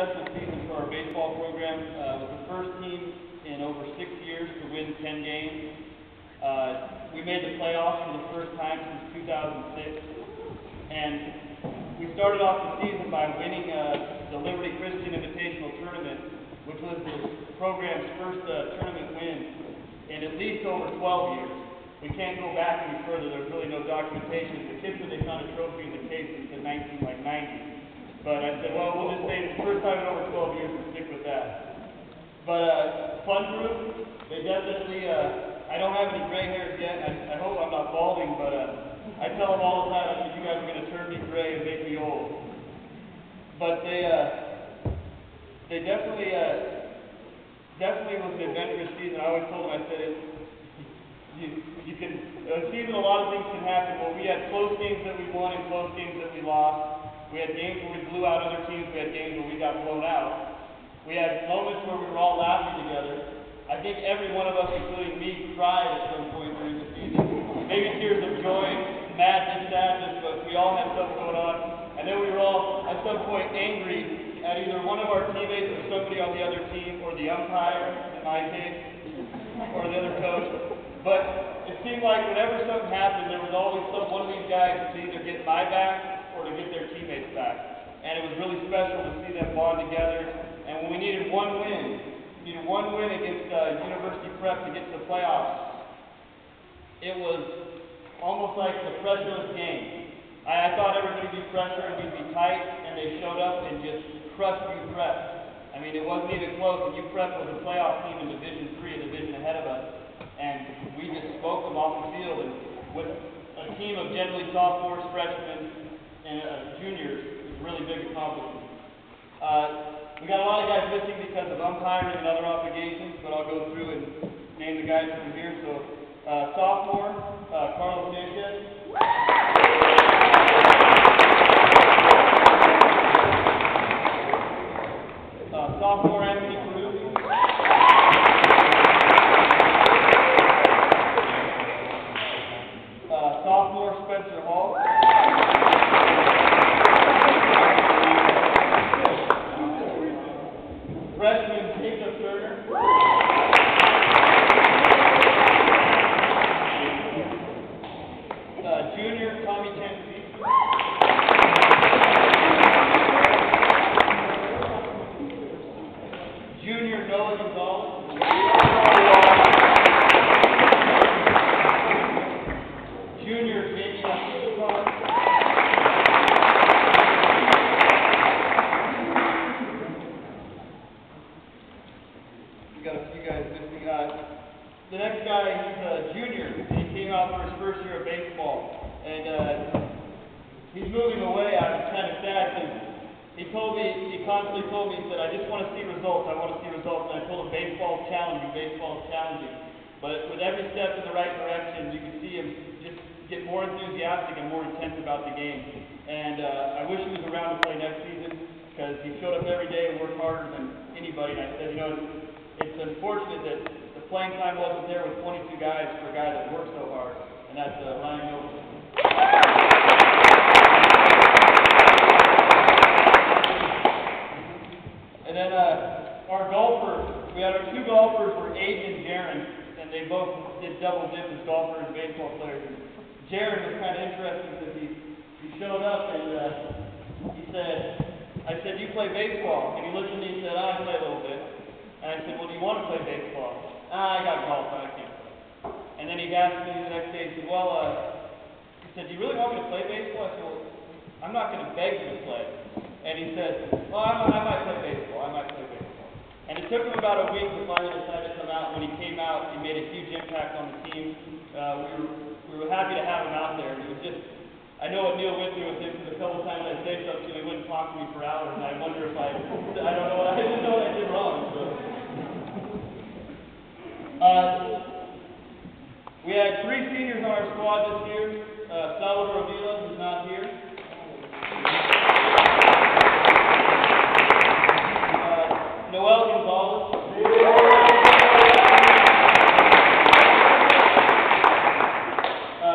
successful season for our baseball program. It was the first team in over 6 years to win 10 games. We made the playoffs for the first time since 2006. And we started off the season by winning the Liberty Christian Invitational Tournament, which was the program's first tournament win in at least over 12 years. We can't go back any further. There's really no documentation. The kids said they found a trophy in the case since the 1990s. But I said, well, we'll just say it's the first time in over 12 years and stick with that. But fun group. They definitely, I don't have any gray hairs yet. I hope I'm not balding, but I tell them all the time, I said, you guys are going to turn me gray and make me old. But they definitely was an adventurous season. I always told them, I said, you can, a season, a lot of things can happen. Well, we had close games that we won and close games that we lost. We had games where we blew out other teams. We had games where we got blown out. We had moments where we were all laughing together. I think every one of us, including me, cried at some point during the season. Maybe tears of joy, madness, sadness, but we all had stuff going on. And then we were all, at some point, angry at either one of our teammates or somebody on the other team, or the umpire, in my case, or the other coach. But it seemed like whenever something happened, there was always one of these guys to either get my back or to get their teammates back. And it was really special to see them bond together. And when we needed one win against University Prep to get to the playoffs, it was almost like the pressureless game. I thought everybody would be pressure and we'd be tight, and they showed up and just crushed U Prep. I mean, it wasn't even close, and U Prep was a playoff team in Division III, a division ahead of us. And we just spoke them off the field, and with a team of generally sophomores, freshmen, and juniors, it was a really big accomplishment. We got a lot of guys missing because of umpiring and other obligations, but I'll go through and name the guys from here. So, sophomore, Carlos Sanchez. Sophomore, Anthony Peruzzi. Sophomore, Spencer Hall. Freshman, Jacob Turner. Junior, Tommy Tennessee. Junior, Noah Gonzalez. Junior, Jamie Hutchinson. We got a few guys missing. The next guy, he's a junior. He came out for his first year of baseball, and he's moving away. I was kind of sad because he constantly told me, he said, I just want to see results. I want to see results. And I told him, baseball is challenging. But with every step in the right direction, you can see him just get more enthusiastic and more intense about the game. And I wish he was around to play next season, because he showed up every day and worked harder than anybody. And I said, you know, it's unfortunate that the playing time wasn't there with 22 guys for a guy that worked so hard, and that's Ryan Milton. And then our golfers, we had our two golfers were Aiden and Jaron, and they both did double dip as golfers and baseball players. And Jaron was kind of interesting because he showed up and he said, I said, you play baseball? And he looked at me and said, I play a little bit. And I said, well, do you want to play baseball? I got golf, but I can't play. And then he asked me the next day, he said, well, he said, do you really want me to play baseball? I said, well, I'm not going to beg you to play. And he said, well, I might play baseball. And it took him about a week to finally decide to come out. When he came out, he made a huge impact on the team. We were happy to have him out there. It was just, I know what Neil went through with him, because a couple times I'd say something, he wouldn't talk to me for hours, and I wonder if I didn't know what I did wrong. So. We had 3 seniors on our squad this year. Salvador Avila, who's not here. Noel Gonzalez.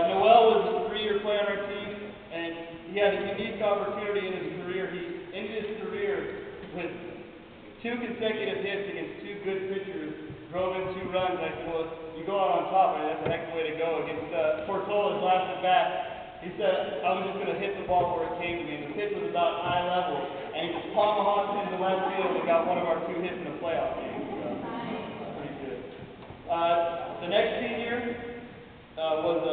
Noel was a 3-year player on our team, and he had a unique opportunity in his career. He ended his career with 2 consecutive hits against 2 good pitchers, drove in 2 runs. I said, well, you go out on top, right? That's the heck of a way to go. Against Portola's last at bat, he said, I was just going to hit the ball where it came to me, and the pitch was about eye level, and he just tomahawked it into left field and got one of our 2 hits in the playoff game. So, pretty good. The next senior was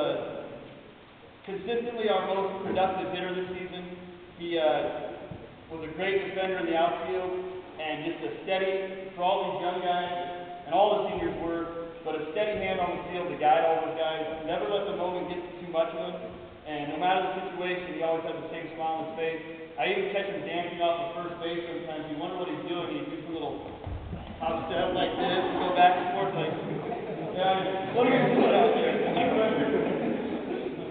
consistently our most productive hitter this season. He was a great defender in the outfield, and just a steady, for all these young guys, and all the seniors were, but a steady hand on the field to guide all those guys. Never let the moment get too much of him, and no matter the situation, he always had the same smile on his face. I even catch him dancing off of first base sometimes. You wonder what he's doing. He does a little hop step like this, and go back and forth like, yeah, what are you doing out there?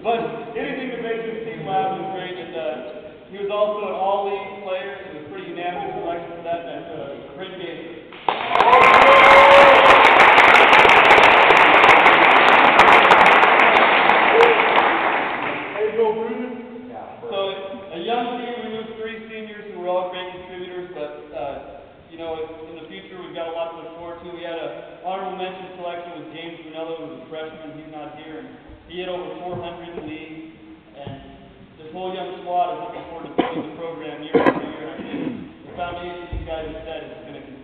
But anything that makes his team laugh was great, and he was also an all-league player, so it was a pretty unanimous selection for that, and Brent Gaither. So, a young team, we lose 3 seniors who were all great contributors, but, you know, in the future we've got a lot to look forward to. We had an honorable mention selection with James Brunello, who was a freshman. He's not here, and he hit over 400 in the league, and this whole young squad is looking forward to building the program year after year. I think the foundation these guys have set is going to continue.